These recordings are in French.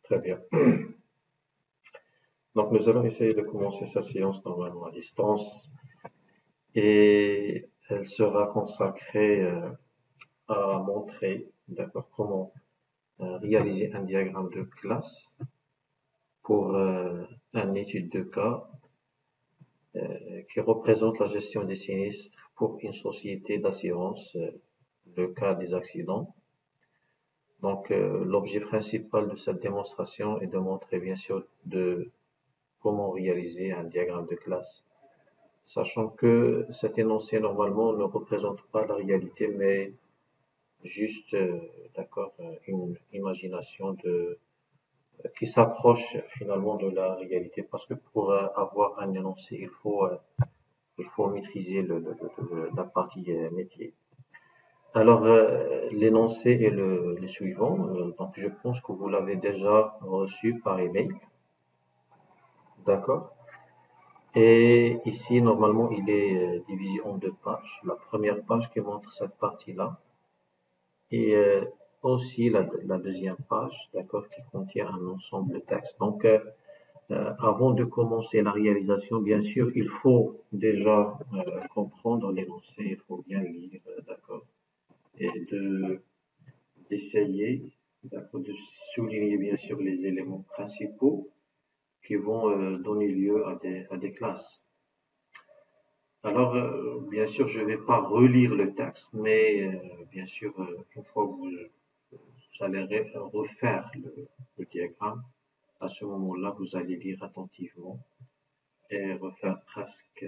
Très bien. Donc, nous allons essayer de commencer cette séance normalement à distance et elle sera consacrée à montrer, d'accord, comment réaliser un diagramme de classe pour une étude de cas qui représente la gestion des sinistres pour une société d'assurance, le cas des accidents. Donc, l'objet principal de cette démonstration est de montrer bien sûr de comment réaliser un diagramme de classe, sachant que cet énoncé normalement ne représente pas la réalité, mais juste, d'accord, une imagination qui s'approche finalement de la réalité, parce que pour avoir un énoncé, il faut maîtriser la partie métier. Alors, l'énoncé est le suivant. Donc, je pense que vous l'avez déjà reçu par email, d'accord? Et ici, normalement, il est divisé en deux pages. La première page qui montre cette partie-là et aussi la deuxième page, d'accord, qui contient un ensemble de textes. Donc, avant de commencer la réalisation, bien sûr, il faut déjà comprendre l'énoncé, il faut bien lire, d'accord, et d'essayer, d'accord, de souligner bien sûr les éléments principaux qui vont donner lieu à des classes. Alors, bien sûr, je ne vais pas relire le texte, mais bien sûr, une fois que vous allez refaire le diagramme, à ce moment-là, vous allez lire attentivement et refaire presque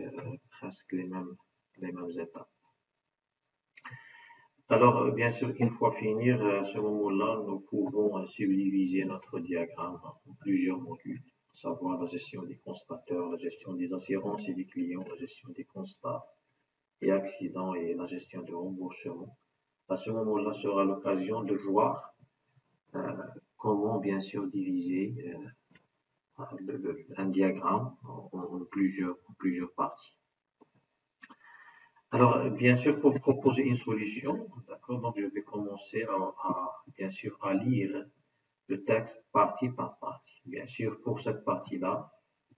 les mêmes étapes. Alors, bien sûr, une fois fini, à ce moment-là, nous pouvons subdiviser notre diagramme en plusieurs modules, à savoir la gestion des constateurs, la gestion des assurances et des clients, la gestion des constats et accidents et la gestion de remboursement. À ce moment-là sera l'occasion de voir euh, comment bien sûr diviser un diagramme en plusieurs parties. Alors, bien sûr, pour proposer une solution, d'accord, donc je vais commencer bien sûr, à lire le texte partie par partie. Bien sûr, pour cette partie-là,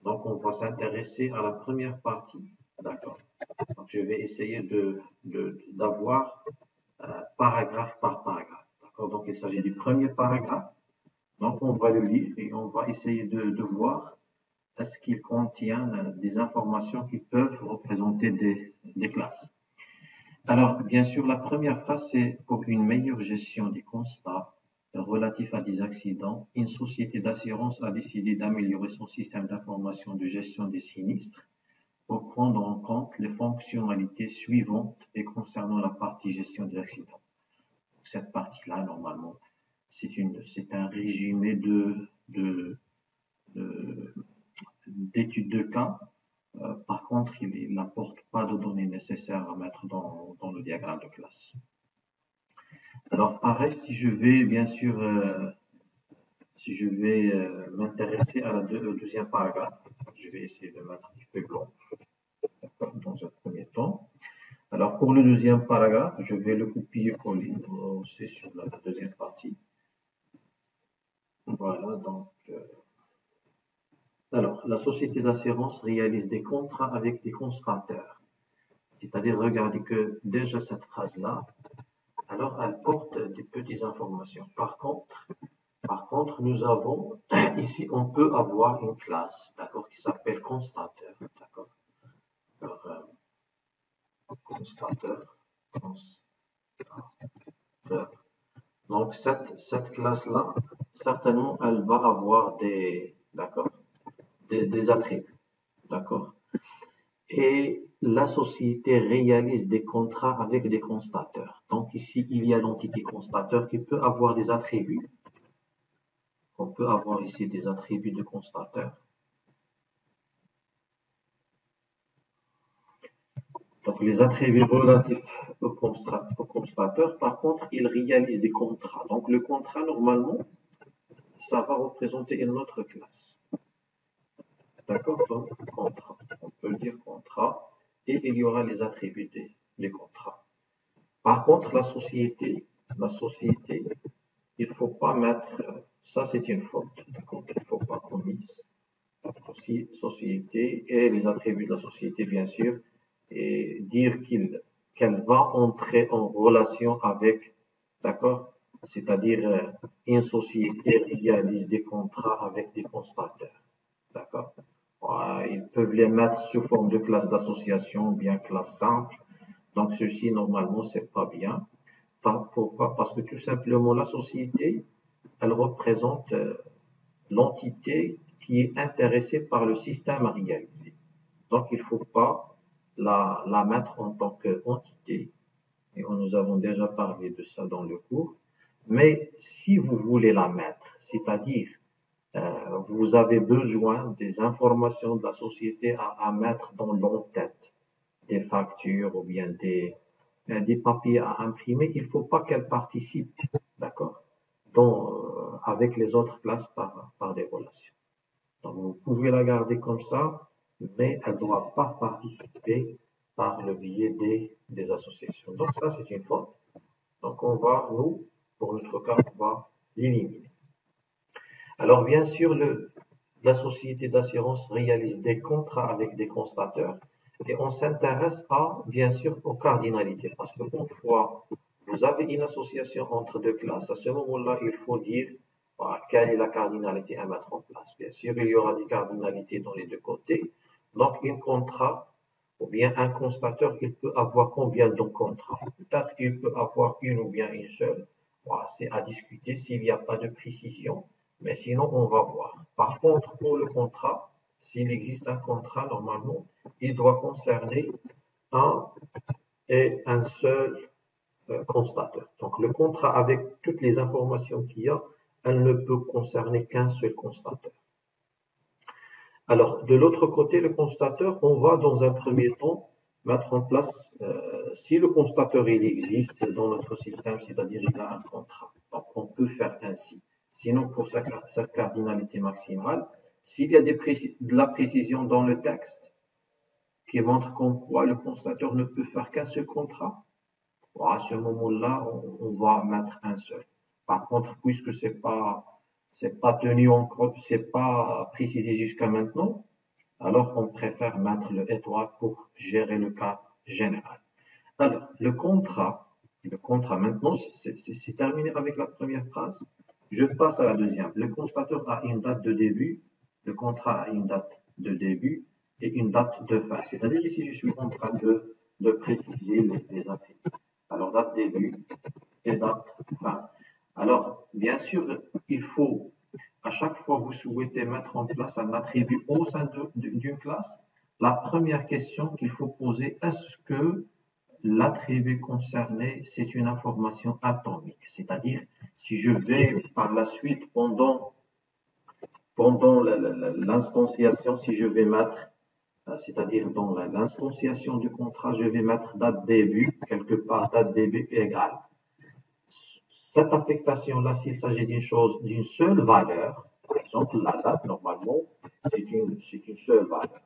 donc on va s'intéresser à la première partie, d'accord. Donc, je vais essayer d'avoir paragraphe par paragraphe, d'accord. Donc, il s'agit du premier paragraphe. Donc, on va le lire et on va essayer de voir est-ce qu'il contient des informations qui peuvent représenter des classes. Alors, bien sûr, la première phrase, c'est pour une meilleure gestion des constats relatifs à des accidents, une société d'assurance a décidé d'améliorer son système d'information de gestion des sinistres pour prendre en compte les fonctionnalités suivantes et concernant la partie gestion des accidents. Cette partie-là, normalement, c'est un résumé d'études de cas. Par contre, il n'apporte pas de données nécessaires à mettre dans le diagramme de classe. Alors, pareil, si je vais bien sûr, m'intéresser à le deuxième paragraphe, je vais essayer de mettre un petit peu blanc dans un premier temps. Alors, pour le deuxième paragraphe, je vais le copier-coller aussi sur la deuxième partie. Voilà, donc. Alors, la société d'assurance réalise des contrats avec des constateurs. C'est-à-dire, regardez que déjà cette phrase-là, alors elle porte des petites informations. Par contre, nous avons, ici, on peut avoir une classe, d'accord, qui s'appelle constateur, d'accord. Alors, constateur. Donc, cette classe-là, certainement, elle va avoir d'accord, des attributs, d'accord. Et la société réalise des contrats avec des constateurs. Donc, ici, il y a l'entité constateur qui peut avoir des attributs. On peut avoir ici des attributs de constateur. Donc, les attributs relatifs au constateur, par contre, ils réalisent des contrats. Donc, le contrat, normalement, ça va représenter une autre classe. D'accord? Donc, contrat. On peut dire contrat. Et il y aura les attributs des contrats. Par contre, la société, il ne faut pas mettre Ça, c'est une faute. D'accord, il ne faut pas commise. Société et les attributs de la société, bien sûr, et dire qu'elle va entrer en relation avec, d'accord, c'est-à-dire une société réalise des contrats avec des constateurs, d'accord. Ils peuvent les mettre sous forme de classe d'association ou bien classe simple, donc ceci normalement c'est pas bien. Pourquoi? Parce que tout simplement la société, elle représente l'entité qui est intéressée par le système à réaliser. Donc, il ne faut pas la mettre en tant qu'entité. Et nous avons déjà parlé de ça dans le cours. Mais si vous voulez la mettre, c'est-à-dire vous avez besoin des informations de la société à mettre dans l'entête, des factures ou bien des papiers à imprimer, il ne faut pas qu'elle participe, d'accord, avec les autres classes par des relations. Donc, vous pouvez la garder comme ça, mais elle ne doit pas participer par le biais des associations. Donc, ça, c'est une faute. Donc, nous, pour notre cas, on va l'éliminer. Alors, bien sûr, la société d'assurance réalise des contrats avec des constateurs et on s'intéresse bien sûr, aux cardinalités. Parce que, une fois vous avez une association entre deux classes, à ce moment-là, il faut dire quelle est la cardinalité à mettre en place. Bien sûr, il y aura des cardinalités dans les deux côtés. Donc, un contrat ou bien un constateur, il peut avoir combien de contrats? Peut-être qu'il peut avoir une ou bien une seule. C'est à discuter s'il n'y a pas de précision, mais sinon, on va voir. Par contre, pour le contrat, s'il existe un contrat, normalement, il doit concerner un et un seul constateur. Donc, le contrat, avec toutes les informations qu'il y a, elle ne peut concerner qu'un seul constateur. Alors, de l'autre côté, le constateur, on va dans un premier temps mettre en place, si le constateur il existe dans notre système, c'est-à-dire il a un contrat. Donc, on peut faire ainsi. Sinon, pour cette cardinalité maximale, s'il y a de la précision dans le texte qui montre qu'en quoi le constateur ne peut faire qu'un seul contrat, à ce moment-là, on va mettre un seul. Par contre, puisque c'est pas tenu en compte, c'est pas précisé jusqu'à maintenant, alors on préfère mettre le étoile pour gérer le cas général. Alors, le contrat maintenant, c'est terminé avec la première phrase. Je passe à la deuxième. Le constateur a une date de début, le contrat a une date de début et une date de fin. C'est-à-dire ici, je suis en train de préciser les attributs. Alors, date début et date fin. Alors, bien sûr, il faut, à chaque fois que vous souhaitez mettre en place un attribut au sein d'une classe, la première question qu'il faut poser, est-ce que l'attribut concerné, c'est une information atomique? C'est-à-dire, si je vais par la suite, pendant l'instanciation, si je vais mettre, c'est-à-dire dans l'instanciation du contrat, je vais mettre date début, quelque part date début égale. Cette affectation-là, s'il s'agit d'une chose, d'une seule valeur, par exemple, la date, normalement, c'est une seule valeur.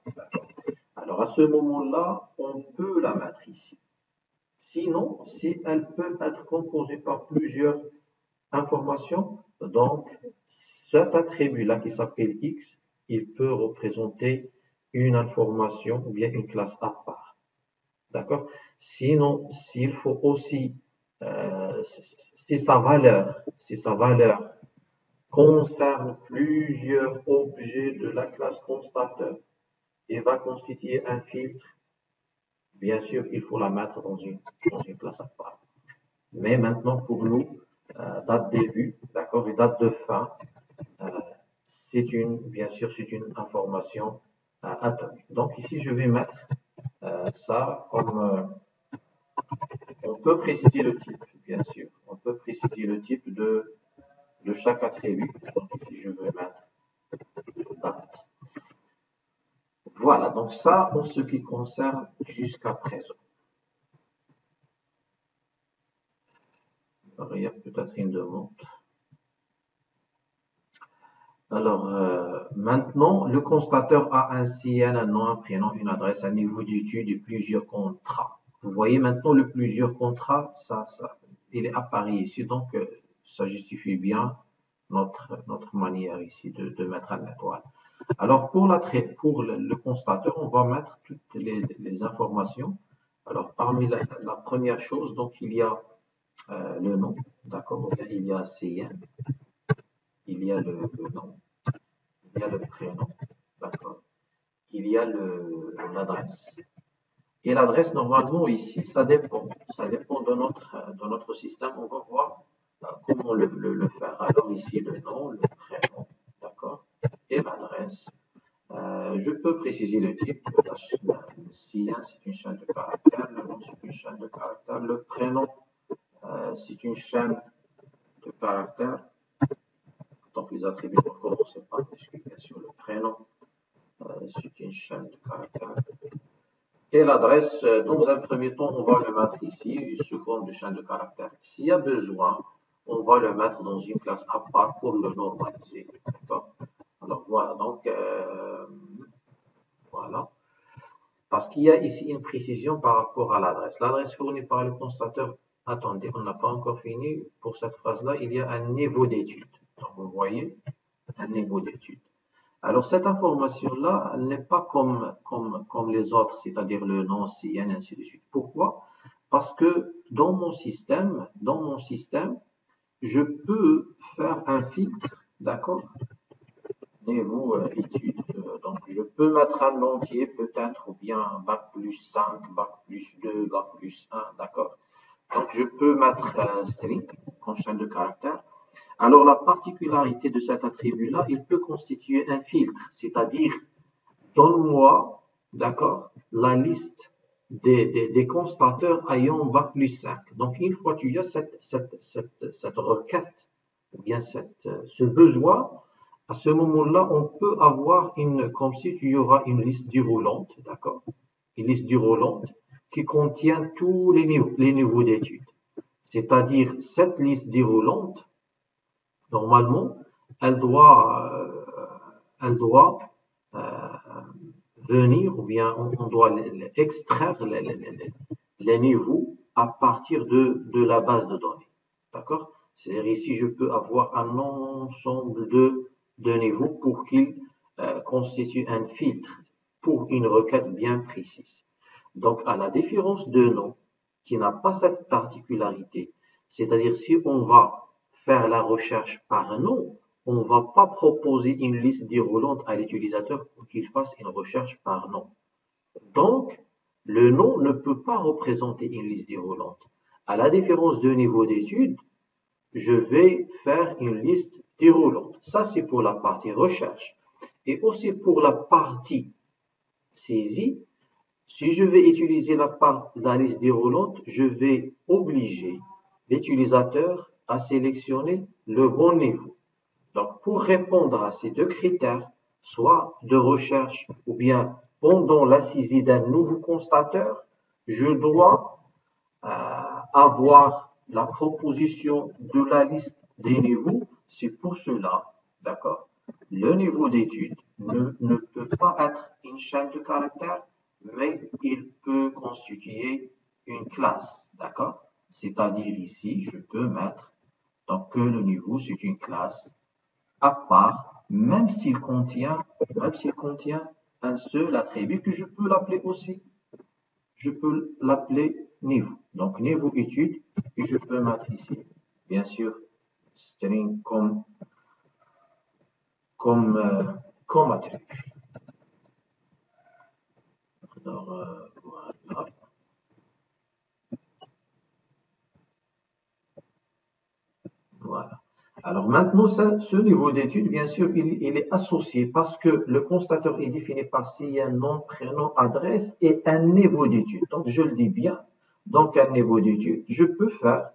Alors, à ce moment-là, on peut la mettre ici. Sinon, si elle peut être composée par plusieurs informations, donc cet attribut-là qui s'appelle X, il peut représenter une information ou bien une classe à part. D'accord? Sinon, s'il faut aussi, si sa valeur concerne plusieurs objets de la classe constateur et va constituer un filtre, bien sûr, il faut la mettre dans une classe à part. Mais maintenant, pour nous, date début, d'accord, et date de fin, bien sûr, c'est une information atomique. Donc ici, je vais mettre ça comme, on peut préciser le type, bien sûr. On peut préciser le type de chaque attribut. Donc ici, je vais mettre date. Voilà, donc ça, en ce qui concerne jusqu'à présent. Alors, il y a peut-être une demande. Alors, maintenant, le constateur a ainsi un nom, un prénom, une adresse, un niveau d'études et plusieurs contrats. Vous voyez maintenant le plusieurs contrats, il est apparu ici, donc ça justifie bien notre manière ici de mettre un étoile. Alors, pour le constateur, on va mettre toutes les informations. Alors, parmi la première chose, donc, il y a le nom, d'accord? Il y a CN, il y a le nom, il y a le prénom, d'accord? Il y a l'adresse. Et l'adresse, normalement, ici, ça dépend de notre système. On va voir comment le faire. Alors, ici, le nom, le prénom, d'accord? Et l'adresse. Je peux préciser le type. Si c'est une chaîne de caractères, le nom, c'est une chaîne de caractères. Le prénom, c'est une chaîne de caractères. Donc, les attributs vont commencer par l'explication. Le prénom, c'est une chaîne de caractères. Et l'adresse, dans un premier temps, on va le mettre ici sous forme de chaîne de caractères. S'il y a besoin, on va le mettre dans une classe à part pour le normaliser. D'accord? Alors voilà, donc voilà. Parce qu'il y a ici une précision par rapport à l'adresse. L'adresse fournie par le constateur, attendez, on n'a pas encore fini. Pour cette phrase-là, il y a un niveau d'étude. Donc vous voyez, un niveau d'étude. Alors, cette information-là, elle n'est pas comme les autres, c'est-à-dire le nom, CN, ainsi de suite. Pourquoi? Parce que dans mon système, je peux faire un filtre, d'accord? Niveau études. Donc, je peux mettre un entier, peut-être, ou bien bac plus 5, bac plus 2, bac plus 1, d'accord? Donc, je peux mettre un string, en chaîne de caractères. Alors, la particularité de cet attribut-là, il peut constituer un filtre, c'est-à-dire, donne-moi, d'accord, la liste des constateurs ayant bac plus 5. Donc, une fois que tu as cette requête, ou bien ce besoin, à ce moment-là, on peut avoir comme si tu y aura une liste déroulante, d'accord, une liste déroulante qui contient tous les niveaux d'études. C'est-à-dire, cette liste déroulante, normalement, elle doit venir, ou bien on doit extraire les niveaux à partir de la base de données. D'accord? C'est-à-dire ici, je peux avoir un ensemble de niveaux pour qu'il constitue un filtre pour une requête bien précise. Donc, à la différence de nom, qui n'a pas cette particularité, c'est-à-dire si on va faire la recherche par nom, on ne va pas proposer une liste déroulante à l'utilisateur pour qu'il fasse une recherche par nom. Donc, le nom ne peut pas représenter une liste déroulante. À la différence de niveau d'étude, je vais faire une liste déroulante. Ça, c'est pour la partie recherche. Et aussi pour la partie saisie, si je vais utiliser la liste déroulante, je vais obliger l'utilisateur à sélectionner le bon niveau. Donc, pour répondre à ces deux critères, soit de recherche ou bien pendant la saisie d'un nouveau constateur, je dois avoir la proposition de la liste des niveaux. C'est pour cela, d'accord, le niveau d'étude ne peut pas être une chaîne de caractères, mais il peut constituer une classe, d'accord? C'est-à-dire ici, je peux mettre donc que le niveau, c'est une classe à part, même s'il contient un seul attribut que je peux l'appeler aussi. Je peux l'appeler niveau. Donc, niveau étude, et je peux mettre ici, bien sûr, string comme attribut. Alors, voilà. Voilà. Alors maintenant, ce niveau d'étude, bien sûr, il est associé parce que le constateur est défini par s'il y a un nom, prénom, adresse et un niveau d'étude. Donc, je le dis bien. Donc, un niveau d'étude, je peux faire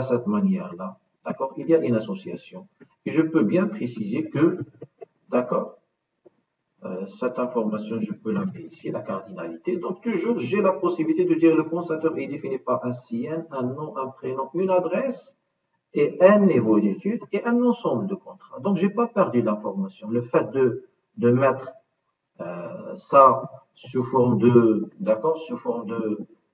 cette manière-là. D'accord? Il y a une association. Et je peux bien préciser que, d'accord, cette information, je peux l'appeler ici, la cardinalité. Donc, toujours, j'ai la possibilité de dire le constateur est défini par un CN, un nom, un prénom, une adresse, et un niveau d'étude et un ensemble de contrats. Donc, j'ai pas perdu l'information. Le fait de mettre ça sous forme sous forme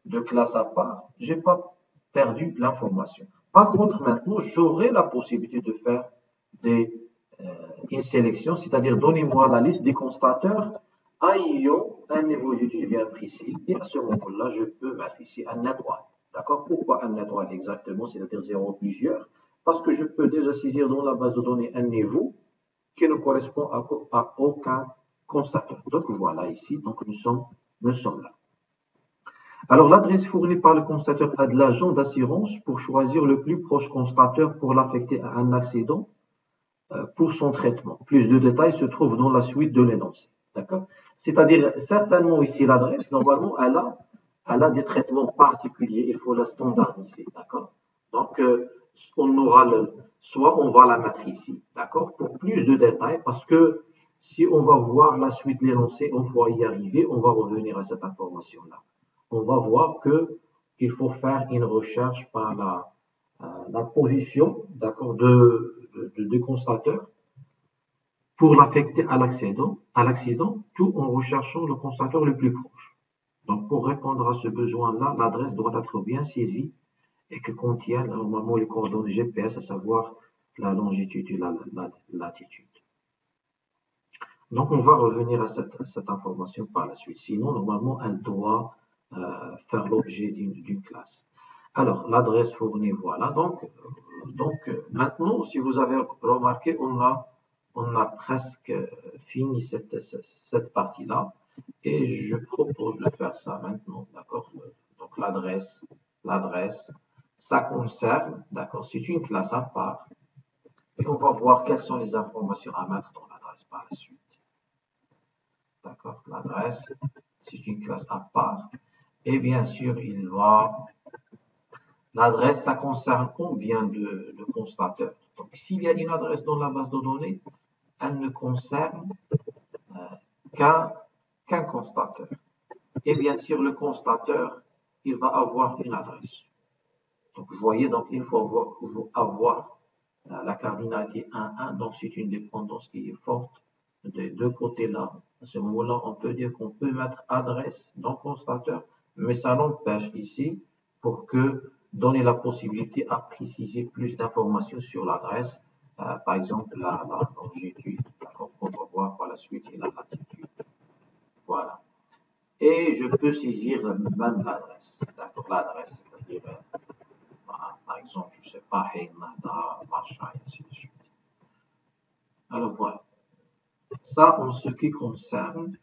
de classe à part, j'ai pas perdu l'information. Par contre, maintenant, j'aurai la possibilité une sélection, c'est-à-dire donnez-moi la liste des constateurs ayant un niveau d'étude bien précis. Et à ce moment-là, je peux mettre ici un étoile. D'accord? Pourquoi un étoile exactement, c'est-à-dire 0 plusieurs? Parce que je peux déjà saisir dans la base de données un niveau qui ne correspond à aucun constateur. Donc voilà ici, donc nous sommes là. Alors l'adresse fournie par le constateur à de l'agent d'assurance pour choisir le plus proche constateur pour l'affecter à un accident pour son traitement. Plus de détails se trouvent dans la suite de l'énoncé. D'accord? C'est-à-dire, certainement ici, l'adresse, normalement, elle a des traitements particuliers. Il faut la standardiser. D'accord? Donc, on aura soit on va la mettre ici. D'accord? Pour plus de détails, parce que si on va voir la suite de l'énoncé, on va y arriver, on va revenir à cette information-là. On va voir que il faut faire une recherche par la position, d'accord, de constateur pour l'affecter à l'accident, tout en recherchant le constateur le plus proche. Donc, pour répondre à ce besoin-là, l'adresse doit être bien saisie et que contienne normalement les coordonnées GPS, à savoir la longitude et la latitude. Donc, on va revenir à cette information par la suite. Sinon, normalement, elle doit faire l'objet d'une classe. Alors, l'adresse fournie, voilà. Donc, maintenant, si vous avez remarqué, on a presque fini cette partie-là. Et je propose de faire ça maintenant, d'accord? Donc, l'adresse, ça concerne, d'accord? C'est une classe à part. Et on va voir quelles sont les informations à mettre dans l'adresse par la suite. D'accord? L'adresse, c'est une classe à part. Et bien sûr, l'adresse, ça concerne combien de constateurs? Donc, s'il y a une adresse dans la base de données, elle ne concerne qu'un constateur. Et bien sûr, le constateur, il va avoir une adresse. Donc, vous voyez, donc, il faut avoir la cardinalité 1, 1. Donc, c'est une dépendance qui est forte des deux côtés-là. À ce moment-là, on peut dire qu'on peut mettre adresse dans constateur, mais ça n'empêche ici pour que donner la possibilité à préciser plus d'informations sur l'adresse, par exemple la longitude, d'accord, qu'on va voir par la suite et la latitude. Voilà. Et je peux saisir même l'adresse, d'accord, l'adresse, c'est-à-dire, par exemple, je ne sais pas, Heynada, Marcha, et ainsi de suite. Alors voilà. Ça, en ce qui concerne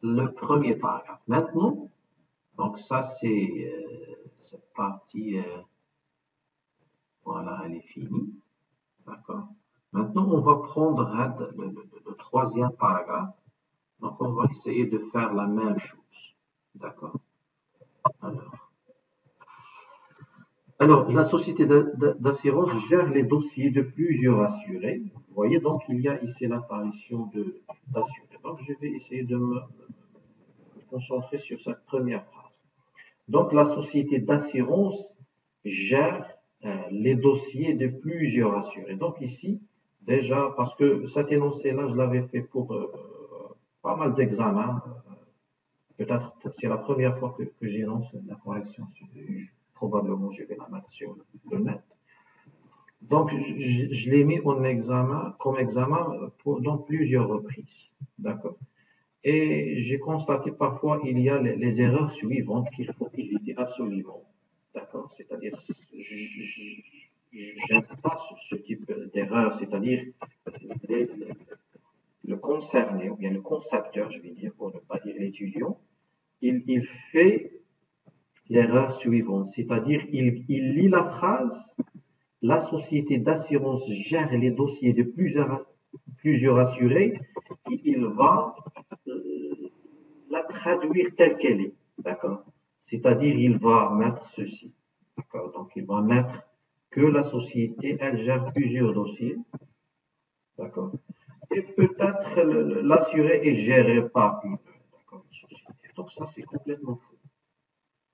le premier paragraphe. Maintenant, donc ça, c'est cette partie, voilà, elle est finie. D'accord. Maintenant, on va prendre le troisième paragraphe. Donc, on va essayer de faire la même chose. D'accord. Alors, la société d'assurance gère les dossiers de plusieurs assurés. Vous voyez, donc, il y a ici l'apparition d'assurés. Donc, je vais essayer de me concentrer sur cette première phrase. Donc, la société d'assurance gère les dossiers de plusieurs assurés. Donc, ici, déjà, parce que cet énoncé-là, je l'avais fait pour pas mal d'examens. Peut-être c'est la première fois que j'énonce la correction. Probablement, je vais la mettre sur le net. Donc, je l'ai mis en examen, comme examen dans plusieurs reprises. D'accord? Et j'ai constaté parfois il y a les erreurs suivantes qu'il faut éviter absolument. D'accord? C'est-à-dire, j'aime pas ce type d'erreur, c'est-à-dire le concerné, ou bien le concepteur, je vais dire, pour ne pas dire l'étudiant, il fait l'erreur suivante, c'est-à-dire il lit la phrase, la société d'assurance gère les dossiers de plusieurs assurés, et il va la traduire telle qu'elle est, d'accord? C'est-à-dire il va mettre ceci, d'accord? Donc il va mettre que la société, elle gère plusieurs dossiers, d'accord? Et peut-être l'assuré est géré par une société. Donc ça, c'est complètement faux.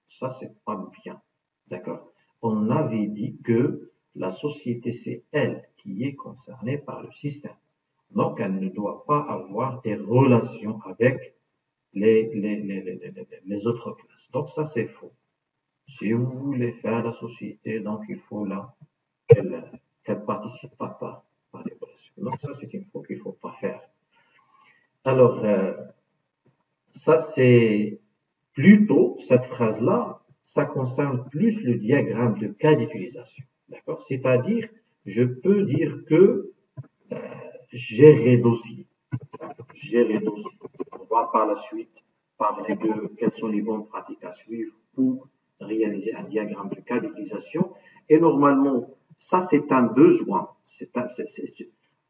Ça, c'est pas bien. D'accord? On avait dit que la société, c'est elle qui est concernée par le système. Donc, elle ne doit pas avoir des relations avec les autres classes. Donc, ça, c'est faux. Si vous voulez faire la société, donc il faut là qu'elle participe pas par les relations. d'utilisation. Donc ça, c'est une faute qu'il ne faut pas faire. Alors, ça, c'est plutôt, cette phrase-là, ça concerne plus le diagramme de cas d'utilisation. D'accord? C'est-à-dire, je peux dire que gérer dossier. Gérer dossier. On va par la suite parler de quelles sont les bonnes pratiques à suivre pour réaliser un diagramme de cas d'utilisation. Et normalement, ça, c'est un besoin.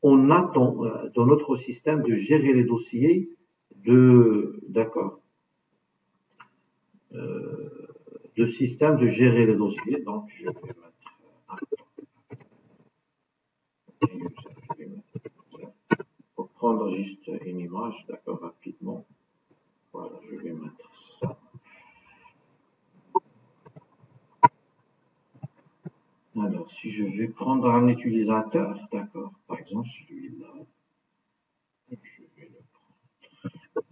On attend dans notre système de gérer les dossiers d'accord, de système de gérer les dossiers. Donc, je vais mettre pour prendre juste une image, d'accord, rapidement. Voilà, je vais mettre ça. Alors, si je vais prendre un utilisateur, d'accord, par exemple celui-là, je vais le prendre.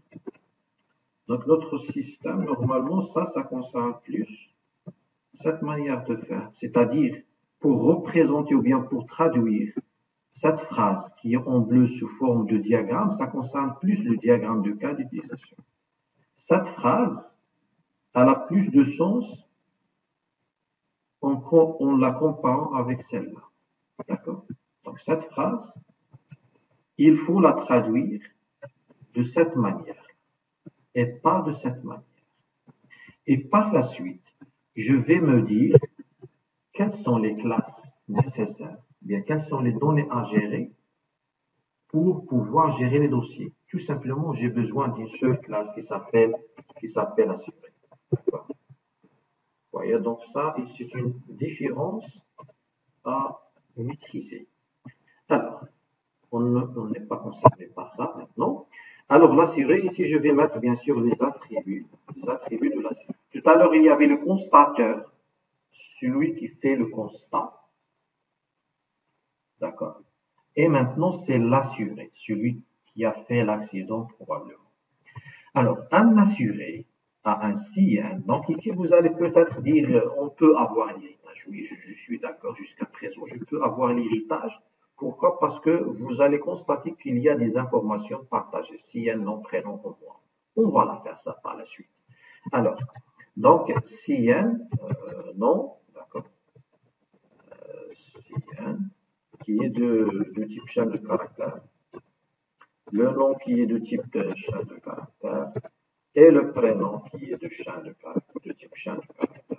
Donc, notre système, normalement, ça concerne plus cette manière de faire, c'est-à-dire pour représenter ou bien pour traduire cette phrase qui est en bleu sous forme de diagramme, ça concerne plus le diagramme de cas d'utilisation. Cette phrase, elle a plus de sens en la comparant avec celle-là. D'accord? Donc, cette phrase, il faut la traduire de cette manière et pas de cette manière. Et par la suite, je vais me dire quelles sont les classes nécessaires, bien quelles sont les données à gérer pour pouvoir gérer les dossiers. Tout simplement, j'ai besoin d'une seule classe qui s'appelle assuré. D'accord? Vous voyez, donc ça, c'est une différence à maîtriser. Alors, on n'est pas concerné par ça maintenant. Alors, l'assuré, ici, je vais mettre bien sûr les attributs de l'assuré. Tout à l'heure, il y avait le constateur, celui qui fait le constat. D'accord? Et maintenant, c'est l'assuré, celui qui a fait l'accident probablement. Alors, un assuré a un CIN. Donc ici, vous allez peut-être dire, on peut avoir l'héritage. Oui, je suis d'accord jusqu'à présent, je peux avoir l'héritage. Pourquoi? Parce que vous allez constater qu'il y a des informations partagées. CIN, nom, prénom, au moins. On va la faire ça par la suite. Alors, donc, CIN, nom, d'accord. CIN, qui est de type chaîne de caractère. Le nom qui est de type chaîne de caractère. Et le prénom qui est de type chaîne de caractère.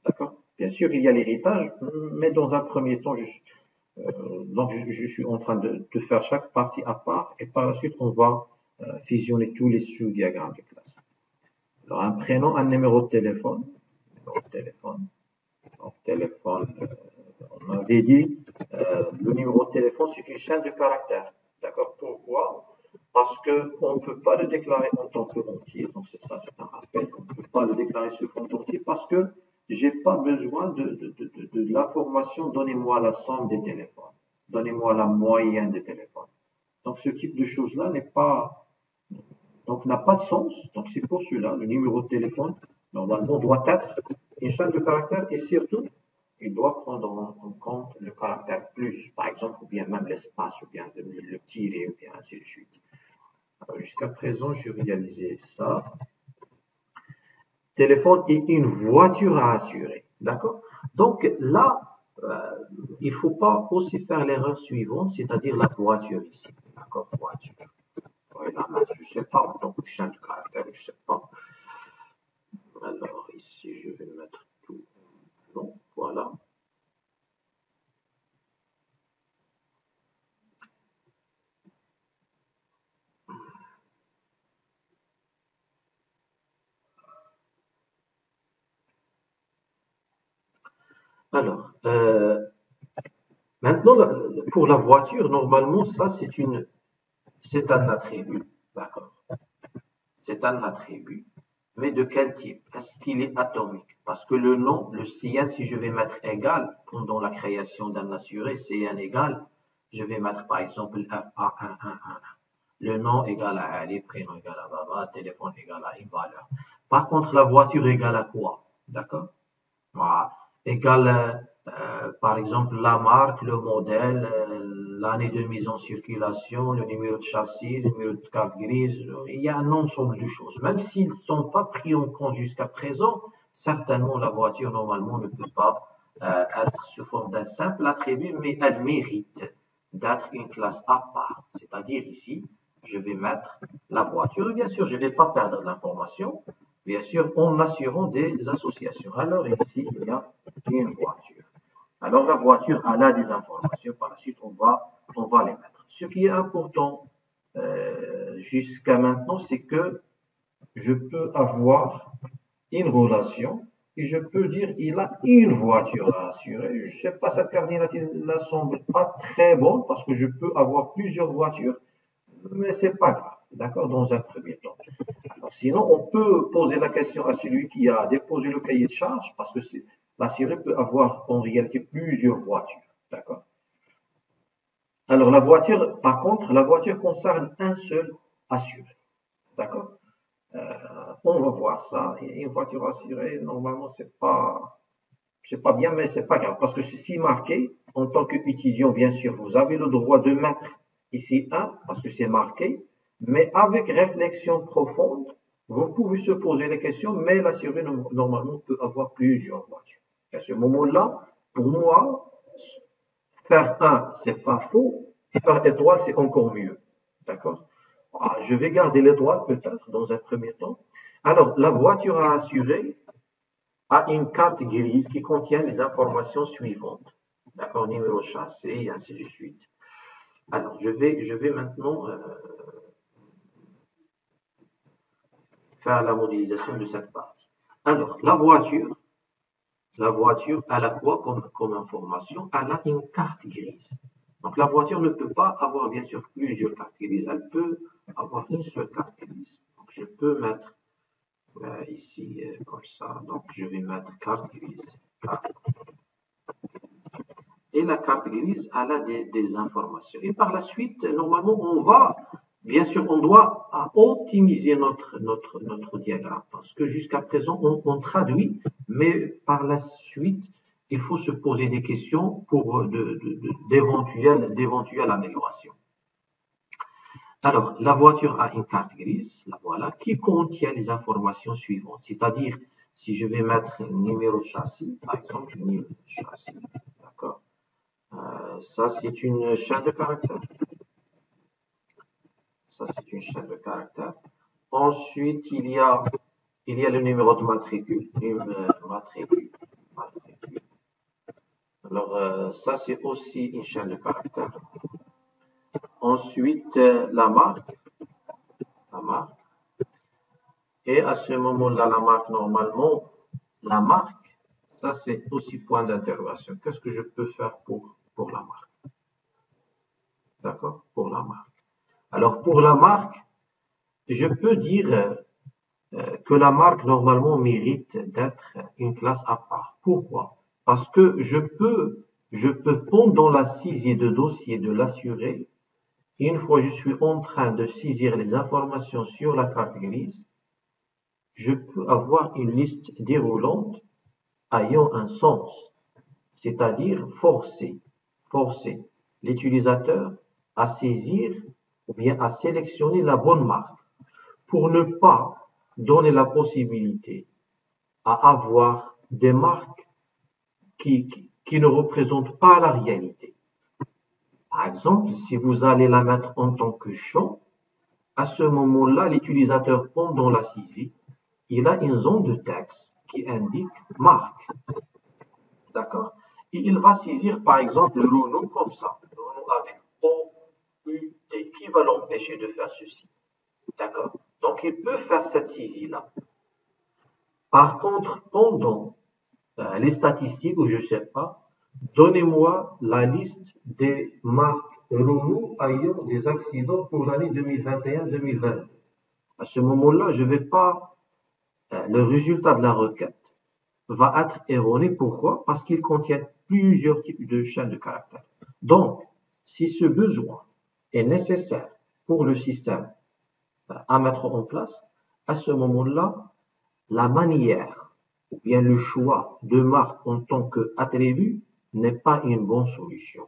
D'accord? Bien sûr, il y a l'héritage, mais dans un premier temps, donc je suis en train de faire chaque partie à part et par la suite, on va fusionner tous les sous-diagrammes de classe. Alors, un prénom, un numéro de téléphone. Donc, téléphone, on avait dit, le numéro de téléphone, c'est une chaîne de caractères. D'accord? Pourquoi? Parce qu'on ne peut pas le déclarer en tant que entier. Donc, ça, c'est un rappel. On ne peut pas le déclarer sur compte entier parce que je n'ai pas besoin de l'information. Donnez-moi la somme des téléphones. Donnez-moi la moyenne des téléphones. Donc, ce type de choses-là n'a pas de sens. Donc, c'est pour cela, le numéro de téléphone, normalement, doit être une chaîne de caractères et surtout, il doit prendre en compte le caractère plus, par exemple, ou bien même l'espace, ou bien le tiret, ou bien ainsi de suite. Jusqu'à présent, j'ai réalisé ça. Téléphone et une voiture à assurer. D'accord? Donc là, il ne faut pas aussi faire l'erreur suivante, c'est-à-dire la voiture ici. D'accord? Voiture. Voilà, je ne sais pas, donc chaîne de caractère, je ne sais pas. Alors ici, je vais mettre tout. Non, voilà. Alors, maintenant, pour la voiture, normalement, ça, c'est un attribut. D'accord. C'est un attribut. Mais de quel type? Est-ce qu'il est atomique? Parce que le nom, le CN, si je vais mettre égal, pendant la création d'un assuré, CN égal, je vais mettre par exemple A111. Le nom égal à Ali, prénom égal à Baba, téléphone égal à une valeur. Par contre, la voiture égale à quoi? D'accord? Voilà. Égale, par exemple, la marque, le modèle, l'année de mise en circulation, le numéro de châssis, le numéro de carte grise. Il y a un ensemble de choses. Même s'ils ne sont pas pris en compte jusqu'à présent, certainement la voiture normalement ne peut pas être sous forme d'un simple attribut, mais elle mérite d'être une classe à part. C'est-à-dire ici, je vais mettre la voiture. Bien sûr, je ne vais pas perdre l'information, bien sûr, en assurant des associations. Alors ici, il y a une voiture. Alors la voiture, elle a des informations. Par la suite, on va les mettre. Ce qui est important jusqu'à maintenant, c'est que je peux avoir une relation et je peux dire il a une voiture à assurer. Je ne sais pas, cette carte d'identité ne semble pas très bonne parce que je peux avoir plusieurs voitures, mais c'est pas grave, d'accord, dans un premier temps. Alors, sinon, on peut poser la question à celui qui a déposé le cahier de charge parce que l'assuré peut avoir en réalité plusieurs voitures, d'accord. Alors, la voiture, par contre, la voiture concerne un seul assuré, d'accord. On va voir ça. Et une voiture assurée, normalement, c'est pas bien, mais c'est pas grave. Parce que c'est marqué, en tant qu'étudiant, bien sûr, vous avez le droit de mettre ici 1, parce que c'est marqué. Mais avec réflexion profonde, vous pouvez se poser des questions, mais l'assuré, normalement, peut avoir plusieurs voitures. À ce moment-là, pour moi, faire 1, c'est pas faux. Faire étoile, c'est encore mieux. D'accord? Je vais garder l'étoile peut-être dans un premier temps. Alors, la voiture à assurer a une carte grise qui contient les informations suivantes. D'accord, numéro de châssis et ainsi de suite. Alors, je vais maintenant faire la modélisation de cette partie. Alors, la voiture, elle a quoi comme information? Elle a une carte grise. Donc, la voiture ne peut pas avoir, bien sûr, plusieurs cartes grises. Elle peut avoir une seule carte grise. Donc, je peux mettre ici, comme ça. Donc, je vais mettre carte grise. Et la carte grise, elle a des informations. Et par la suite, normalement, on va, bien sûr, on doit optimiser notre diagramme. Parce que jusqu'à présent, on traduit, mais par la suite, il faut se poser des questions pour d'éventuelles améliorations. Alors, la voiture a une carte grise, la voilà, qui contient les informations suivantes. C'est-à-dire, si je vais mettre un numéro de châssis, par exemple, numéro de châssis, d'accord. Ça, c'est une chaîne de caractères. Ça, c'est une chaîne de caractères. Ensuite, il y a le numéro de matricule. Alors, ça, c'est aussi une chaîne de caractères. Ensuite, la marque. Et à ce moment-là, la marque, normalement, la marque, ça, c'est aussi point d'interrogation. Qu'est-ce que je peux faire pour la marque? D'accord? Pour la marque. Alors, pour la marque, je peux dire que la marque, normalement, mérite d'être une classe à part. Pourquoi? Parce que je peux, pendant la saisie de dossier de l'assuré, une fois que je suis en train de saisir les informations sur la carte grise, je peux avoir une liste déroulante ayant un sens, c'est-à-dire forcer l'utilisateur à saisir ou bien à sélectionner la bonne marque pour ne pas donner la possibilité à avoir des marques qui ne représentent pas la réalité. Par exemple, si vous allez la mettre en tant que champ, à ce moment-là, l'utilisateur, pendant la saisie, il a une zone de texte qui indique marque. D'accord? Et il va saisir, par exemple, le Renault comme ça. Renault avec O-U-T, qui va l'empêcher de faire ceci. D'accord? Donc, il peut faire cette saisie-là. Par contre, pendant les statistiques, ou je ne sais pas, donnez-moi la liste des marques Renault ayant des accidents pour l'année 2021-2022. À ce moment-là, je ne vais pas, le résultat de la requête va être erroné. Pourquoi? Parce qu'il contient plusieurs types de chaînes de caractères. Donc, si ce besoin est nécessaire pour le système à mettre en place, à ce moment-là, la manière ou bien le choix de marque en tant qu'attribut n'est pas une bonne solution.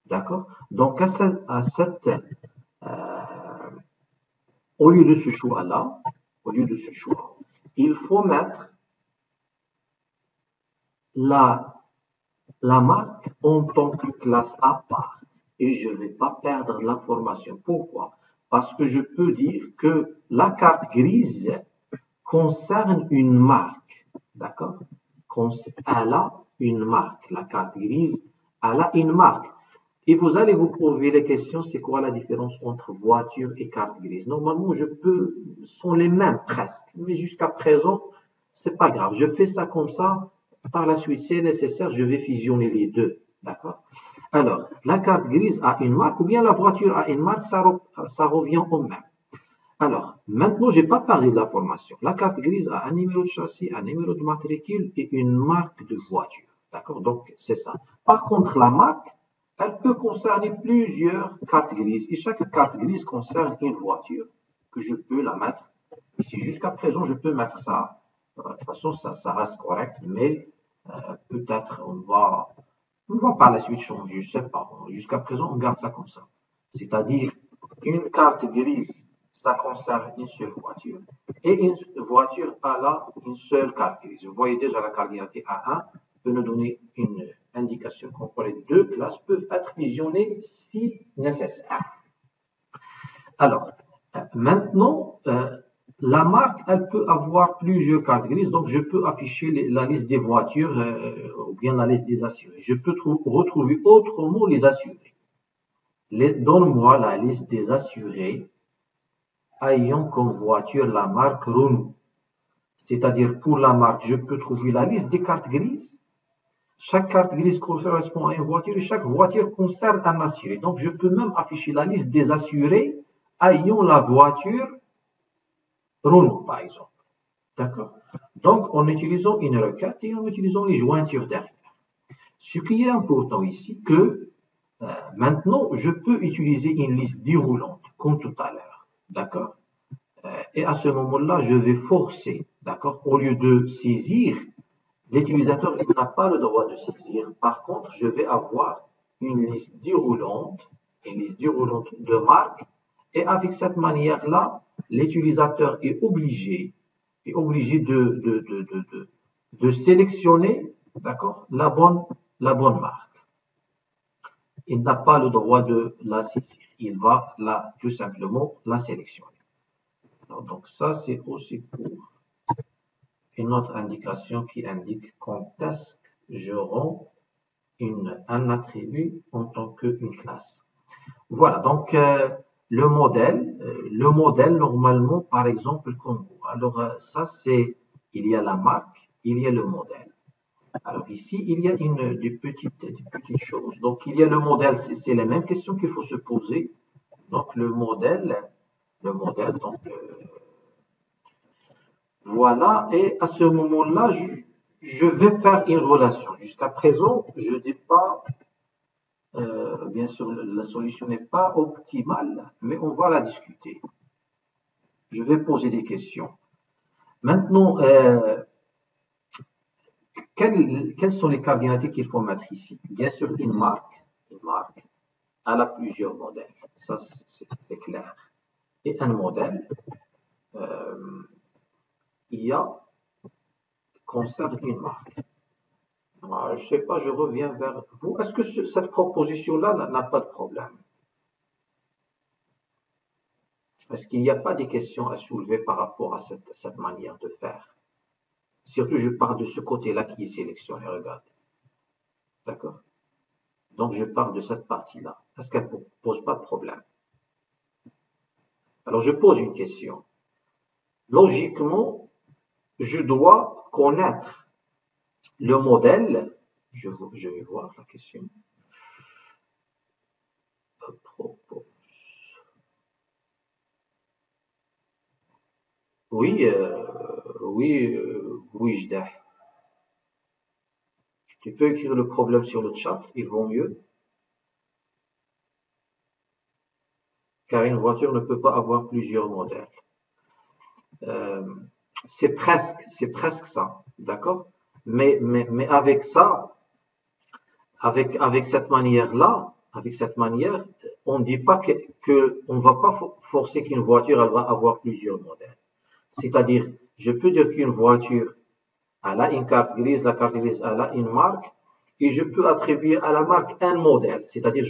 D'accord? Donc, au lieu de ce choix-là, au lieu de ce choix, il faut mettre la, la marque en tant que classe à part. Et je ne vais pas perdre l'information. Pourquoi? Parce que je peux dire que la carte grise concerne une marque. D'accord? Elle a une marque. La carte grise, elle a une marque. Et vous allez vous poser les questions, c'est quoi la différence entre voiture et carte grise? Normalement, sont les mêmes presque, mais jusqu'à présent, c'est pas grave. Je fais ça comme ça. Par la suite, c'est nécessaire, je vais fusionner les deux. D'accord? Alors, la carte grise a une marque ou bien la voiture a une marque, ça revient au même. Alors, maintenant, je n'ai pas parlé de la formation. La carte grise a un numéro de châssis, un numéro de matricule et une marque de voiture. D'accord? Donc, c'est ça. Par contre, la marque, elle peut concerner plusieurs cartes grises. Et chaque carte grise concerne une voiture que je peux la mettre ici. Jusqu'à présent, je peux mettre ça. De toute façon, ça reste correct, mais peut-être on va par la suite changer, je ne sais pas. Jusqu'à présent, on garde ça comme ça. C'est-à-dire, une carte grise, ça concerne une seule voiture. Et une voiture a une seule carte grise. Vous voyez déjà la carte d'identité A1 peut nous donner une indication comme les deux classes peuvent être fusionnées si nécessaire. Alors, maintenant, la marque, elle peut avoir plusieurs cartes grises, donc je peux afficher la liste des voitures ou bien la liste des assurés. Je peux retrouver autrement les assurés. Donne-moi la liste des assurés ayant comme voiture la marque Renault. C'est-à-dire, pour la marque, je peux trouver la liste des cartes grises. Chaque carte grise correspond à une voiture et chaque voiture concerne un assuré. Donc, je peux même afficher la liste des assurés ayant la voiture Renault, par exemple. D'accord? Donc, en utilisant une requête et en utilisant les jointures derrière. Ce qui est important ici, que maintenant, je peux utiliser une liste déroulante, comme tout à l'heure. D'accord? Et à ce moment-là, je vais forcer, d'accord? Au lieu de saisir, l'utilisateur n'a pas le droit de saisir. Par contre, je vais avoir une liste déroulante de marques. Et avec cette manière-là, l'utilisateur est obligé de sélectionner, d'accord, la bonne marque. Il n'a pas le droit de la saisir. Il va tout simplement la sélectionner. Donc ça, c'est aussi pour une autre indication qui indique quand est-ce que je rends un attribut en tant qu'une classe. Voilà, donc le modèle normalement, par exemple, Congo. Alors ça, il y a la marque, il y a le modèle. Alors ici, il y a des petites choses. Donc il y a le modèle, c'est les mêmes questions qu'il faut se poser. Donc le modèle, donc voilà, et à ce moment-là, je vais faire une relation. Jusqu'à présent, je n'ai pas, bien sûr, la solution n'est pas optimale, mais on va la discuter. Je vais poser des questions. Maintenant, quelles sont les cardinalités qu'il faut mettre ici? Bien sûr, une marque, elle a plusieurs modèles. Ça, c'est clair. Et un modèle, il y a concerne une marque. Je ne sais pas, je reviens vers vous. Est-ce que cette proposition-là n'a pas de problème? Est-ce qu'il n'y a pas des questions à soulever par rapport à cette manière de faire? Surtout, je parle de ce côté-là qui est sélectionné, regardez. D'accord? Donc, je parle de cette partie-là. Est-ce qu'elle ne pose pas de problème? Alors, je pose une question. Logiquement, je dois connaître le modèle. Je vais voir la question. Oui, oui, tu peux écrire le problème sur le chat, il vaut mieux. Car une voiture ne peut pas avoir plusieurs modèles. C'est presque ça, d'accord? Mais avec ça, avec cette manière-là, avec cette manière, on ne dit pas on ne va pas forcer qu'une voiture elle va avoir plusieurs modèles. C'est-à-dire, je peux dire qu'une voiture elle a une carte grise, la carte grise elle a une marque, et je peux attribuer à la marque un modèle. C'est-à-dire,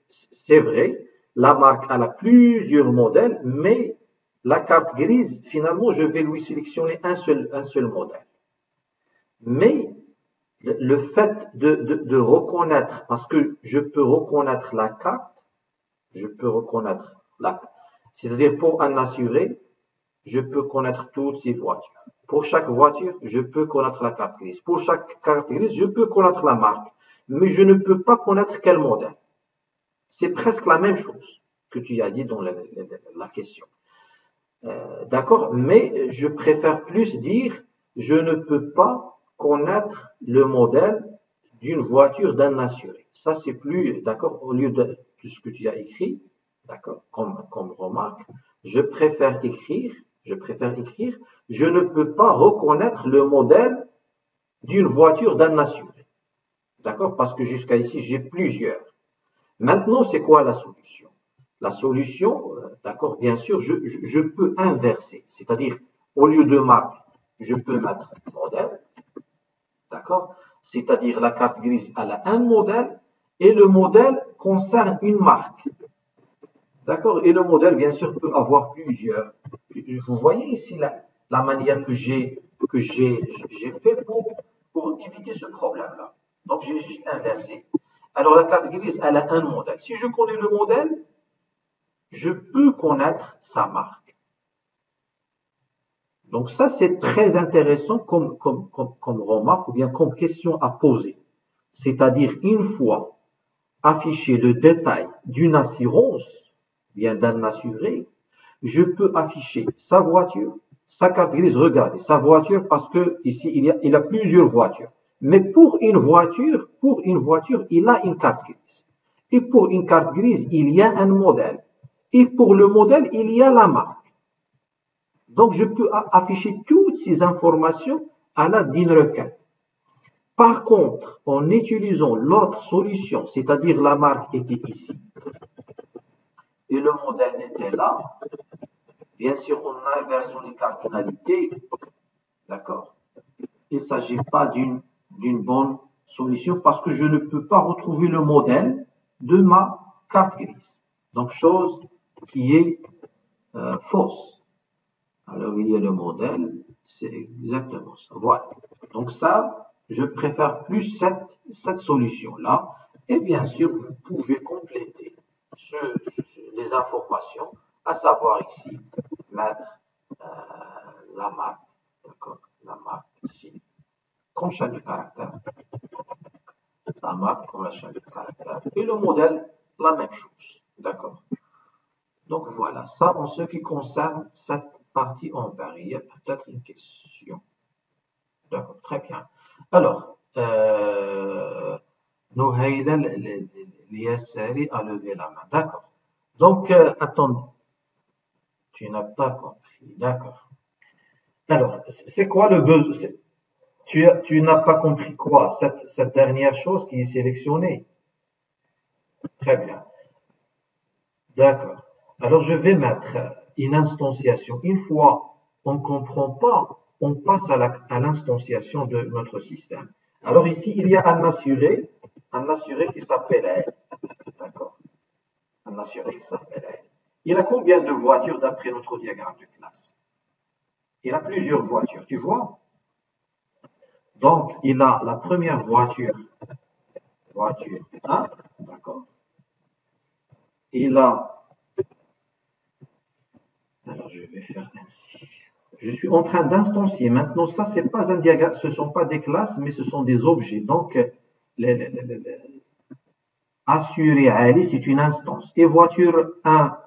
c'est vrai, la marque elle a plusieurs modèles, mais la carte grise, finalement, je vais lui sélectionner un seul modèle. Mais le fait de reconnaître, parce que je peux reconnaître la carte, c'est-à-dire pour un assuré, je peux connaître toutes ces voitures. Pour chaque voiture, je peux connaître la carte grise. Pour chaque carte grise, je peux connaître la marque, mais je ne peux pas connaître quel modèle. C'est presque la même chose que tu as dit dans la question. D'accord? Mais je préfère plus dire, je ne peux pas connaître le modèle d'une voiture d'un assuré. Ça, c'est plus, d'accord, au lieu de ce que tu as écrit, d'accord, comme remarque, je préfère écrire, je ne peux pas reconnaître le modèle d'une voiture d'un assuré. D'accord? Parce que jusqu'à ici, j'ai plusieurs. Maintenant, c'est quoi la solution? La solution, d'accord, bien sûr, je peux inverser. C'est-à-dire, au lieu de marque, je peux mettre modèle. D'accord? C'est-à-dire, la carte grise, elle a un modèle et le modèle concerne une marque. D'accord? Et le modèle, bien sûr, peut avoir plusieurs. Vous voyez ici la manière que j'ai fait pour éviter ce problème-là. Donc, j'ai juste inversé. Alors, la carte grise, elle a un modèle. Si je connais le modèle, je peux connaître sa marque. Donc, ça, c'est très intéressant comme remarque ou bien comme question à poser. C'est-à-dire, une fois affiché le détail d'une assurance, bien d'un assuré, je peux afficher sa voiture, sa carte grise. Regardez, sa voiture, parce que ici, il a plusieurs voitures. Mais pour une voiture, il a une carte grise. Et pour une carte grise, il y a un modèle. Et pour le modèle, il y a la marque. Donc, je peux afficher toutes ces informations à l'aide d'une requête. Par contre, en utilisant l'autre solution, c'est-à-dire la marque était ici, et le modèle était là, bien sûr, on inverse les cardinalités, d'accord? Il ne s'agit pas d'une bonne solution parce que je ne peux pas retrouver le modèle de ma carte grise. Donc, chose qui est fausse. Alors, il y a le modèle, c'est exactement ça. Voilà. Donc, ça, je préfère plus cette solution-là. Et bien sûr, vous pouvez compléter les informations, à savoir ici, mettre la marque, d'accord, la marque ici, comme chaîne de caractère, la marque comme la chaîne de caractère, et le modèle, la même chose, d'accord. Donc voilà, ça en ce qui concerne cette partie en paire. Il y a peut-être une question. D'accord, très bien. Alors, Nouhaïla Liassari a levé la main. D'accord. Donc, attends, tu n'as pas compris. D'accord. Alors, c'est quoi le besoin? Tu n'as pas compris quoi? Cette dernière chose qui est sélectionnée. Très bien. D'accord. Alors, je vais mettre une instantiation. Une fois on ne comprend pas, on passe à l'instanciation de notre système. Alors ici, il y a un assuré qui s'appelle L. D'accord. Un assuré qui s'appelle L. Il a combien de voitures d'après notre diagramme de classe? Il a plusieurs voitures, tu vois? Donc, il a la première voiture 1, d'accord? Il a, alors je vais faire ainsi. Je suis en train d'instancier. Maintenant, ça, c'est pas un diagramme, ce ne sont pas des classes, mais ce sont des objets. Donc, assuré Ali, c'est une instance. Et voiture 1,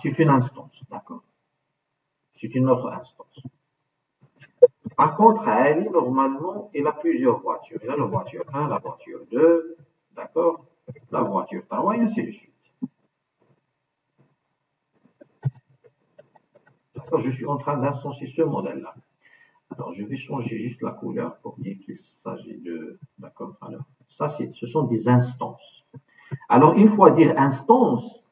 c'est une instance, d'accord? C'est une autre instance. Par contre, Ali, normalement, il a plusieurs voitures. Il a la voiture 1, la voiture 2, d'accord? La voiture 3, et ainsi de suite. D'accord? Je suis en train d'instancier ce modèle-là. Alors, je vais changer juste la couleur pour dire qu'il s'agit de... D'accord? Alors, ça, ce sont des instances. Alors, une fois dire instance,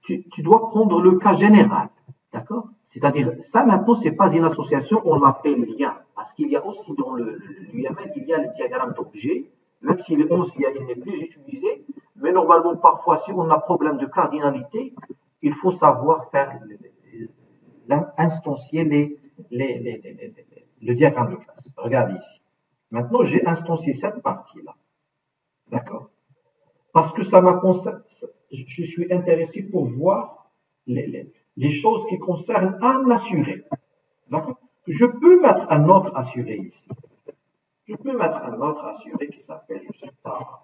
tu dois prendre le cas général. D'accord? C'est-à-dire, ça maintenant, c'est pas une association, on l'appelle lien. Parce qu'il y a aussi dans l'UML, il y a le diagramme d'objet, même si le 11, il n'est plus utilisé, mais normalement, parfois, si on a problème de cardinalité, il faut savoir faire instancier le diagramme de classe. Regardez ici. Maintenant, j'ai instancié cette partie-là. D'accord? Parce que ça m'a concerne, je suis intéressé pour voir les choses qui concernent un assuré. D'accord? Je peux mettre un autre assuré ici. Je peux mettre un autre assuré qui s'appelle, je ne sais pas.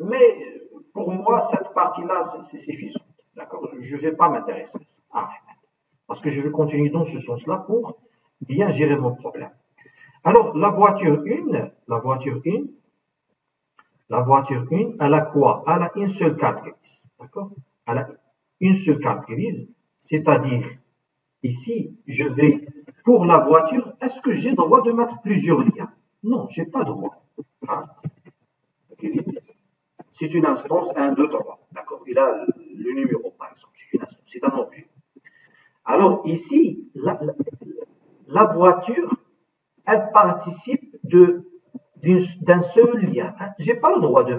Mais pour moi, cette partie-là, c'est suffisant. D'accord? Je ne vais pas m'intéresser à ça. Parce que je vais continuer dans ce sens-là pour bien gérer mon problème. Alors, la voiture 1, elle a quoi? Elle a une seule carte grise. D'accord? Elle a une seule carte grise, c'est-à-dire, ici, je vais, pour la voiture, est-ce que j'ai droit de mettre plusieurs liens? Non, je n'ai pas droit. Carte grise. C'est une instance 1, 2, 3. D'accord? Il a le numéro, par exemple. C'est une instance, c'est un objet. Alors, ici, la voiture, elle participe d'un seul lien. Je n'ai pas le droit de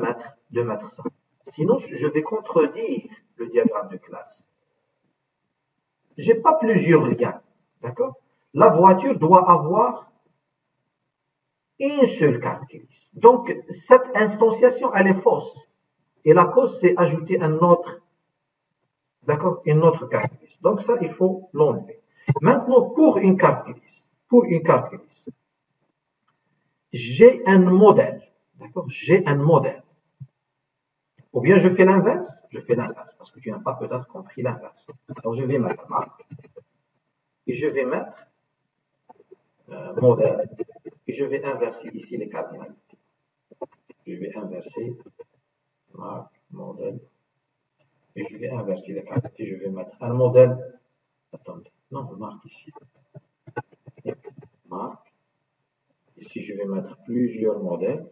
mettre ça. Sinon, je vais contredire le diagramme de classe. Je n'ai pas plusieurs liens. D'accord? La voiture doit avoir une seule carte grise. Donc, cette instanciation, elle est fausse. Et la cause, c'est ajouter un autre, d'accord, une autre carte grise. Donc, ça, il faut l'enlever. Maintenant, pour une carte grise, j'ai un modèle. D'accord? J'ai un modèle. Ou bien je fais l'inverse, parce que tu n'as pas peut-être compris l'inverse. Alors je vais mettre marque, et je vais mettre modèle, et je vais inverser ici les cardinalités. Je vais inverser marque, modèle, et je vais inverser les cardinalités. Je vais mettre un modèle, attendez, non, marque ici. Marque, ici je vais mettre plusieurs modèles.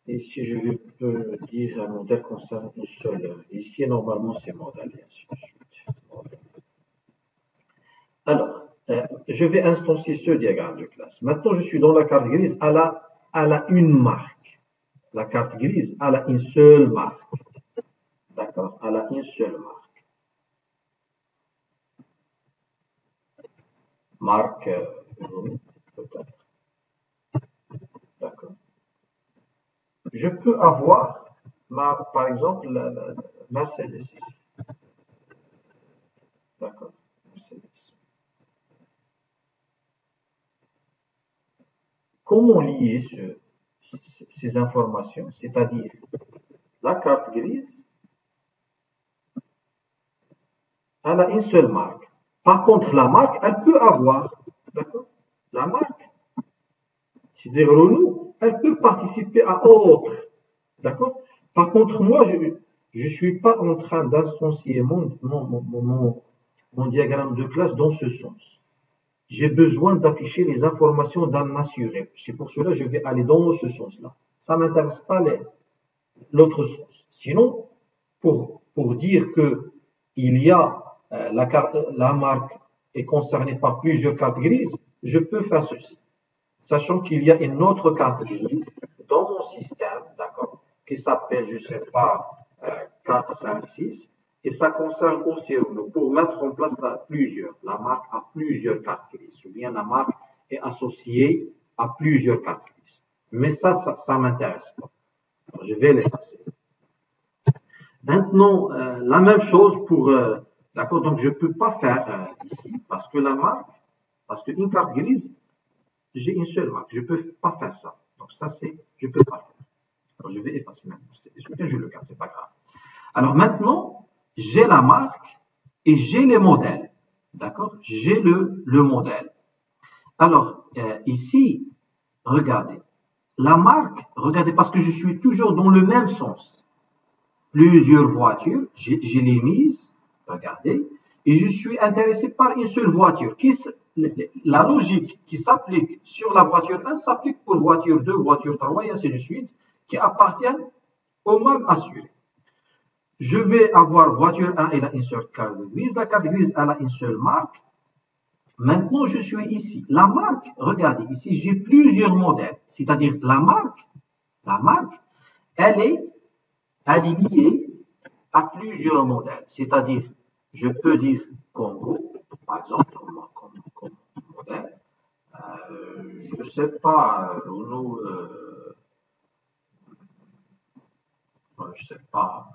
Et si je peux dire un modèle concerne une seule œuvre. Ici, normalement, c'est modèle, et ainsi de suite. Alors, je vais instancier ce diagramme de classe. Maintenant, je suis dans la carte grise, elle a une marque. La carte grise, elle a une seule marque. D'accord? Elle a une seule marque. Marque, peut-être. D'accord? Je peux avoir, par exemple, la Mercedes ici. D'accord? Mercedes. Comment lier ces informations? C'est-à-dire, la carte grise, elle a une seule marque. Par contre, la marque, elle peut avoir, d'accord? La marque, c'est-à-dire Renault, elle peut participer à autre, d'accord? Par contre, moi, je ne suis pas en train d'instancier mon diagramme de classe dans ce sens. J'ai besoin d'afficher les informations d'un assuré. C'est pour cela que je vais aller dans ce sens-là. Ça ne m'intéresse pas l'autre sens. Sinon, pour dire qu'il y a la marque est concernée par plusieurs cartes grises, je peux faire ceci. Sachant qu'il y a une autre carte grise dans mon système, d'accord, qui s'appelle, je ne sais pas, 4, 5, 6, et ça concerne aussi pour mettre en place la marque a plusieurs cartes grises, ou bien la marque est associée à plusieurs cartes grises. Mais ça ne m'intéresse pas. Alors, je vais l'effacer. Maintenant, la même chose pour, d'accord, donc je ne peux pas faire ici, parce que la marque, parce qu'une carte grise, j'ai une seule marque, je ne peux pas faire ça. Donc ça, je ne peux pas faire. Alors je vais effacer maintenant. Je le garde, ce n'est pas grave. Alors maintenant, j'ai la marque et j'ai les modèles. D'accord? J'ai le modèle. Alors, ici, regardez. La marque, regardez, parce que je suis toujours dans le même sens. Plusieurs voitures, je les mise, regardez, et je suis intéressé par une seule voiture. la logique qui s'applique sur la voiture 1 s'applique pour voiture 2, voiture 3 et ainsi de suite, qui appartiennent au même assuré. Je vais avoir voiture 1, elle a une seule carte grise. La carte grise, elle a une seule marque. Maintenant, je suis ici. La marque, regardez, ici, j'ai plusieurs modèles. C'est-à-dire, la marque, elle est liée à plusieurs modèles. C'est-à-dire, je peux dire Congo, par exemple, comme modèle. Je ne sais pas, je sais pas,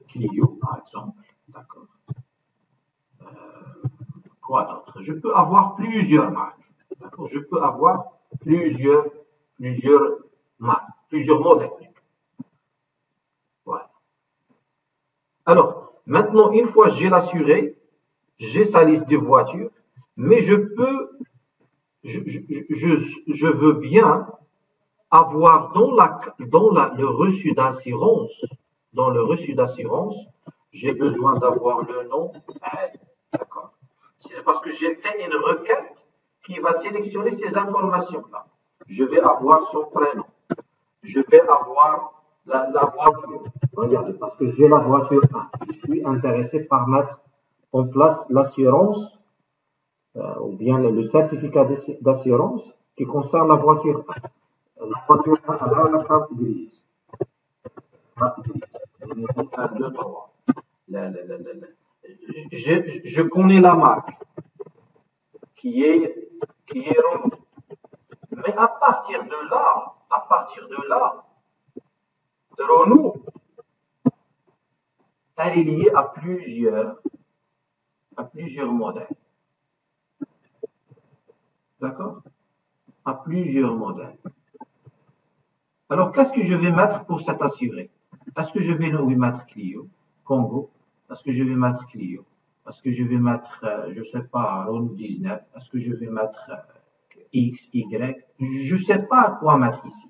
Clio, par exemple, d'accord. Quoi d'autre? Je peux avoir plusieurs marques, d'accord. Je peux avoir plusieurs marques, plusieurs modèles. Voilà. Alors, maintenant, une fois j'ai l'assuré, j'ai sa liste de voitures, mais je veux bien avoir dans le reçu d'assurance, j'ai besoin d'avoir le nom. D'accord. C'est parce que j'ai fait une requête qui va sélectionner ces informations-là. Je vais avoir son prénom. Je vais avoir la voiture. Regardez, parce que j'ai la voiture 1. Je suis intéressé par mettre en place l'assurance ou bien le certificat d'assurance qui concerne la voiture 1. La voiture 1 a la carte grise. Carte grise. 1, 2, 3. Je connais la marque qui est Renault. Mais à partir de là, Renault, elle est liée à plusieurs modèles. D'accord? À plusieurs modèles. Alors, qu'est-ce que je vais mettre pour cet assuré? Est-ce que je vais lui mettre Clio, Congo? Est-ce que je vais mettre Clio? Est-ce que je vais mettre, je ne sais pas, Renault 19? Est-ce que je vais mettre X, Y? Je ne sais pas quoi mettre ici.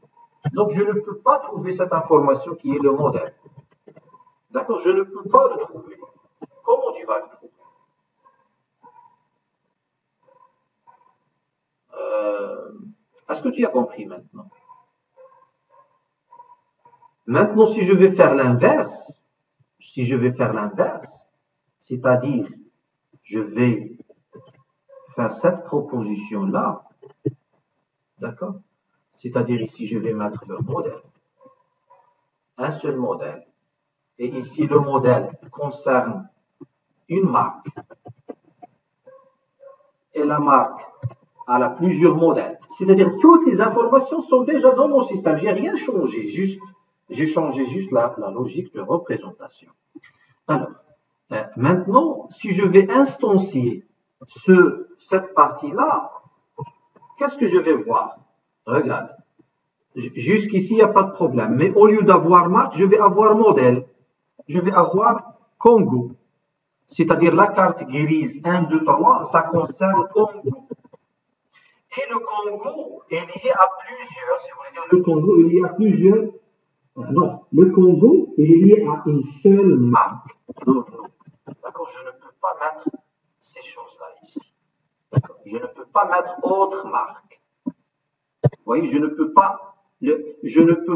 Donc, je ne peux pas trouver cette information qui est le modèle. D'accord? Je ne peux pas le trouver. Comment tu vas le trouver? Est-ce que tu as compris maintenant? Maintenant, si je vais faire l'inverse, c'est-à-dire, je vais faire cette proposition-là, d'accord? C'est-à-dire ici, je vais mettre le modèle, un seul modèle. Et ici, le modèle concerne une marque. Et la marque, elle a plusieurs modèles. C'est-à-dire, toutes les informations sont déjà dans mon système. J'ai rien changé, j'ai changé juste la logique de représentation. Alors, maintenant, si je vais instancier cette partie-là, qu'est-ce que je vais voir? Regarde. Jusqu'ici, il n'y a pas de problème. Mais au lieu d'avoir marque, je vais avoir modèle. Je vais avoir Congo. C'est-à-dire la carte grise 1, 2, 3, ça concerne Congo. Et le Congo est lié à plusieurs, si vous voulez dire, le Congo est lié à plusieurs. Non, le Congo est lié à une seule marque. Non. D'accord, je ne peux pas mettre ces choses-là ici. Je ne peux pas mettre autre marque. Vous voyez, je ne peux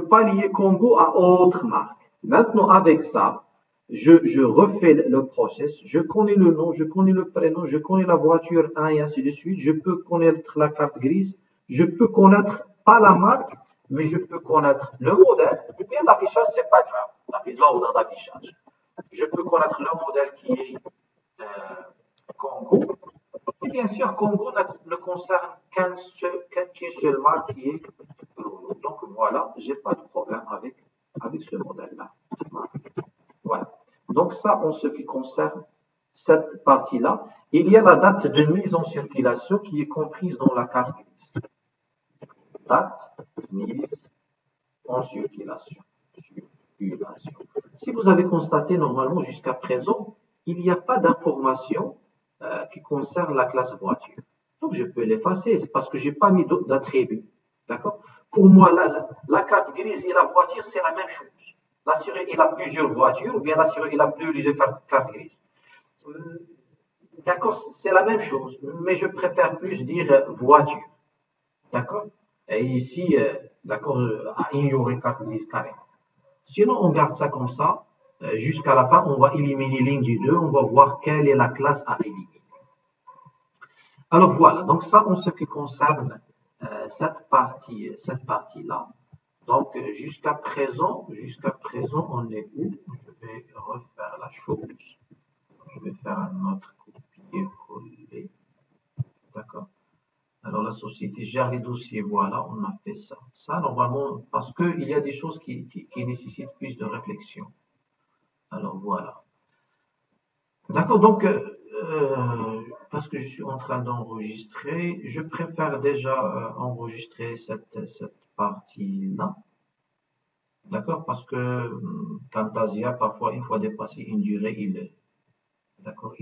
pas lier Congo à autre marque. Maintenant, avec ça, je refais le process, je connais le nom, je connais le prénom, je connais la voiture 1 et ainsi de suite, je peux connaître la carte grise, je peux connaître pas la marque, mais je peux connaître le modèle, ou bien l'affichage, c'est pas grave, l'ordre d'affichage. Je peux connaître le modèle qui est Congo, et bien sûr, Congo ne concerne qu'une seule marque qui est Renault. Donc voilà, j'ai pas de problème avec ce modèle-là. Voilà. Donc ça, en ce qui concerne cette partie-là, il y a la date de mise en circulation qui est comprise dans la carte grise. Date mise en circulation. Si vous avez constaté, normalement, jusqu'à présent, il n'y a pas d'information qui concerne la classe voiture. Donc, je peux l'effacer, c'est parce que je n'ai pas mis d'attribut. D'accord? Pour moi, la carte grise et la voiture, c'est la même chose. L'assuré, il a plusieurs voitures, ou bien l'assuré, il a plusieurs cartes grises. D'accord, c'est la même chose, mais je préfère plus dire voiture. D'accord? Et ici, d'accord, à ignorer 4 listes carrées. Sinon, on garde ça comme ça. Jusqu'à la fin, on va éliminer l'indice 2. On va voir quelle est la classe à éliminer. Alors voilà, donc ça en ce qui concerne cette partie-là. Donc jusqu'à présent, on est où? Je vais refaire la chose. Je vais faire un autre copier-coller. D'accord? Alors la société gère les dossiers, voilà, on a fait ça. Ça, normalement, parce qu'il y a des choses qui nécessitent plus de réflexion. Alors voilà. D'accord, donc, parce que je suis en train d'enregistrer, je préfère déjà enregistrer cette partie-là. D'accord, parce que Camtasia, parfois, une fois dépassé une durée, d'accord,